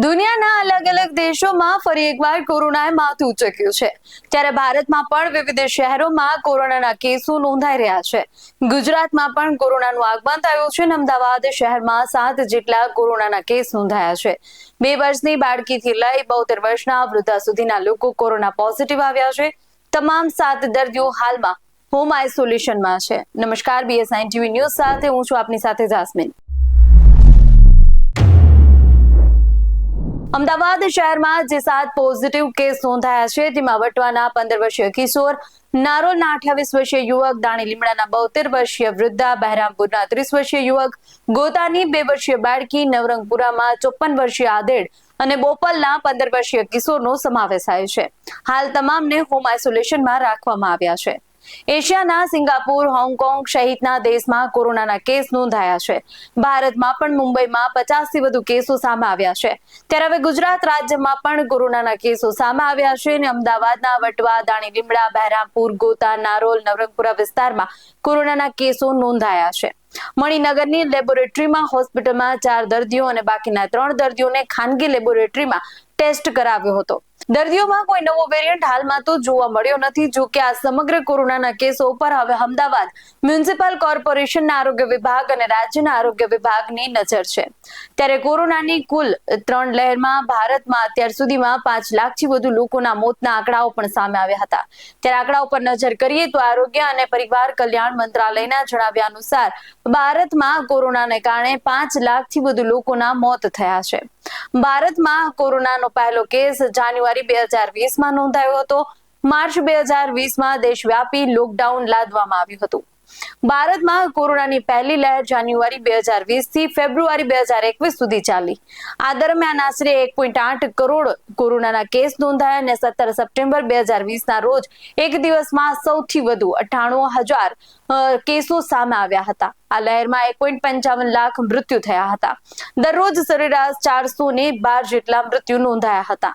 દુનિયાના અલગ અલગ દેશોમાં ફરી એકવાર કોરોનાએ માથું ઉંચક્યું છે, ત્યારે ભારતમાં પણ વિવિધ શહેરોમાં કોરોનાના કેસો નોંધાઈ રહ્યા છે. ગુજરાતમાં પણ કોરોનાનું આગમન થયું છે અને અમદાવાદ શહેરમાં 7 જેટલા કોરોનાના કેસ નોંધાયા છે. 2 વર્ષની બાળકીથી લઈ 72 વર્ષના વૃદ્ધા સુધીના લોકો કોરોના પોઝિટિવ આવ્યા છે. તમામ 7 દર્દીઓ હાલમાં હોમ આઇસોલેશનમાં છે. નમસ્કાર, BS9 TV ન્યૂઝ સાથે હું છું આપની સાથે જાસ્મીન. અમદાવાદ શહેરમાં જે 7 પોઝિટિવ કેસ નોંધાયા છે તેમાં વટવાના 15 વર્ષીય કિશોર, નારોલના 28 વર્ષીય યુવક, દાણી લીમડાના 72 વર્ષીય વૃદ્ધા, બહેરામપુરના 30 વર્ષીય યુવક, ગોતાની 2 વર્ષીય બાળકી, નવરંગપુરામાં 54 વર્ષીય આધેડ અને બોપલના 15 વર્ષીય કિશોરનો સમાવેશ થાય છે. હાલ તમામને હોમ આઇસોલેશનમાં રાખવામાં આવ્યા છે. એશિયાના સિંગાપુર, હોંગકોંગ સહિતના દેશમાં કોરોનાના કેસ નોંધાયા છે. ભારતમાં પણ મુંબઈમાં 50 થી વધુ કેસો સામે આવ્યા છે. ત્યારે હવે ગુજરાત રાજ્યમાં પણ કોરોનાના કેસો સામે આવ્યા છે અને અમદાવાદના વટવા, દાણી લીમડા, બહેરામપુર, ગોતા, નારોલ, નવરંગપુરા વિસ્તારમાં કોરોનાના કેસો નોંધાયા છે. મણિનગરની લેબોરેટરીમાં હોસ્પિટલમાં 4 દર્દીઓ અને બાકીના 3 દર્દીઓને ખાનગી લેબોરેટરીમાં ટેસ્ટ કરાવ્યો હતો. દર્દીઓમાં કોઈ નવો વેરિયન્ટ હાલમાં તો જોવા મળ્યો નથી. જો કે આ સમગ્ર કોરોનાના કેસો ઉપર હવે અમદાવાદ મ્યુનિસિપલ કોર્પોરેશનના આરોગ્ય વિભાગ અને રાજ્યના આરોગ્ય વિભાગની નજર છે. ત્યારે કોરોનાની કુલ 3 લહેરમાં ભારતમાં અત્યાર સુધીમાં 5 લાખથી વધુ લોકોના મોતના આંકડાઓ પણ સામે આવ્યા હતા. ત્યારે આંકડાઓ પર નજર કરીએ તો આરોગ્ય અને પરિવાર કલ્યાણ મંત્રાલયના જણાવ્યા અનુસાર ભારતમાં કોરોનાને કારણે 5 લાખથી વધુ લોકોના મોત થયા છે. ભારતમાં કોરોનાનો પહેલો કેસ જાન્યુઆરી 2020માં નોંધાયો હતો. માર્ચ 2020માં દેશવ્યાપી લોકડાઉન લાદવામાં આવ્યું હતું. ભારતમાં કોરોનાની પહેલી લહેર જાન્યુઆરી 2020 થી ફેબ્રુઆરી 2021 સુધી ચાલી. આ દરમિયાન આશરે 1.8 કરોડ કોરોનાના કેસ નોંધાયા અને 17 સપ્ટેમ્બર 2020ના રોજ એક દિવસમાં સૌથી વધુ 98,000 કેસો સામે આવ્યા હતા. આ લહેરમાં 1.55 લાખ મૃત્યુ થયા હતા. દરરોજ સરેરાશ 412 જેટલા મૃત્યુ નોંધાયા હતા.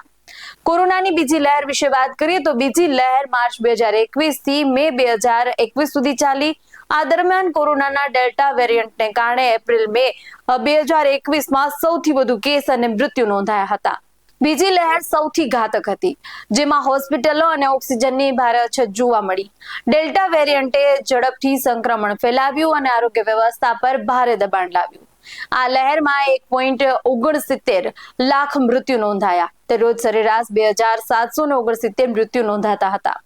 કોરોનાની બીજી લહેર વિશે વાત કરીએ તો બીજી લહેર માર્ચ 2021 થી મે 2021 સુધી ચાલી. આ દરમિયાન કોરોનાના ડેલ્ટા વેરિયન્ટને કારણે એપ્રિલ-મે 2021માં સૌથી વધુ કેસ અને મૃત્યુ નોંધાયા હતા. બીજી લહેર સૌથી ઘાતક હતી, જેમાં હોસ્પિટલો અને ઓક્સિજનની ભારે અછત જોવા મળી. ડેલ્ટા વેરિયન્ટે ઝડપથી સંક્રમણ ફેલાવ્યું અને આરોગ્ય વ્યવસ્થા પર ભારે દબાણ લાવ્યું. આ લહેરમાં 1.69 લાખ મૃત્યુ નોંધાયા. તે રોજ સરેરાશ 2,769 મૃત્યુ નોંધાતા હતા.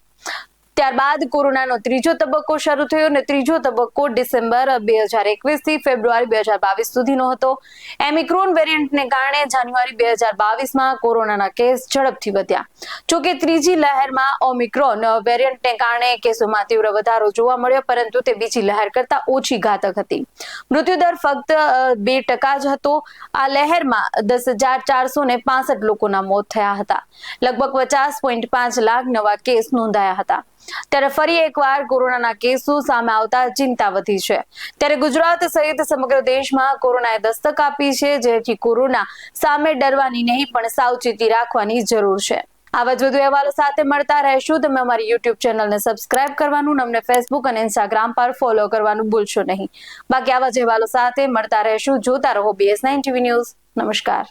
ત્યારબાદ કોરોનાનો ત્રીજો તબક્કો શરૂ થયો અને ત્રીજો તબક્કો ડિસેમ્બર 2021 થી ફેબ્રુઆરી 2022 સુધીનો હતો. ઓમિક્રોન વેરિયન્ટને કારણે જાન્યુઆરી 2022માં કોરોનાના કેસ ઝડપથી વધ્યા. જોકે ત્રીજી લહેરમાં ઓમિક્રોન વેરિયન્ટને કારણે કેસોમાં તીવ્ર વધારો જોવા મળ્યો, પરંતુ તે બીજી લહેર કરતા ઓછી ઘાતક હતી. મૃત્યુદર ફક્ત 2% જ હતો. આ લહેરમાં 10,465 લોકોના મોત થયા હતા. લગભગ 50.5 લાખ નવા કેસ નોંધાયા હતા. ત્યારે ફરી એકવાર કોરોનાના કેસો સામે આવતા ચિંતા વધી છે. ત્યારે ગુજરાત સહિત સમગ્ર દેશમાં કોરોનાએ દસ્તક આપી છે, જેથી કોરોના સામે ડરવાની નહીં પણ સાવચેતી રાખવાની જરૂર છે. આવા જ વધુ અહેવાલો સાથે મળતા રહેશું. તમે અમારી YouTube ચેનલને સબસ્ક્રાઇબ કરવાનું, અમને Facebook અને Instagram પર ફોલો કરવાનું ભૂલશો નહીં. બાકી આવા જ અહેવાલો સાથે મળતા રહેશું. જોતા રહો BS9 TV ન્યૂઝ. નમસ્કાર.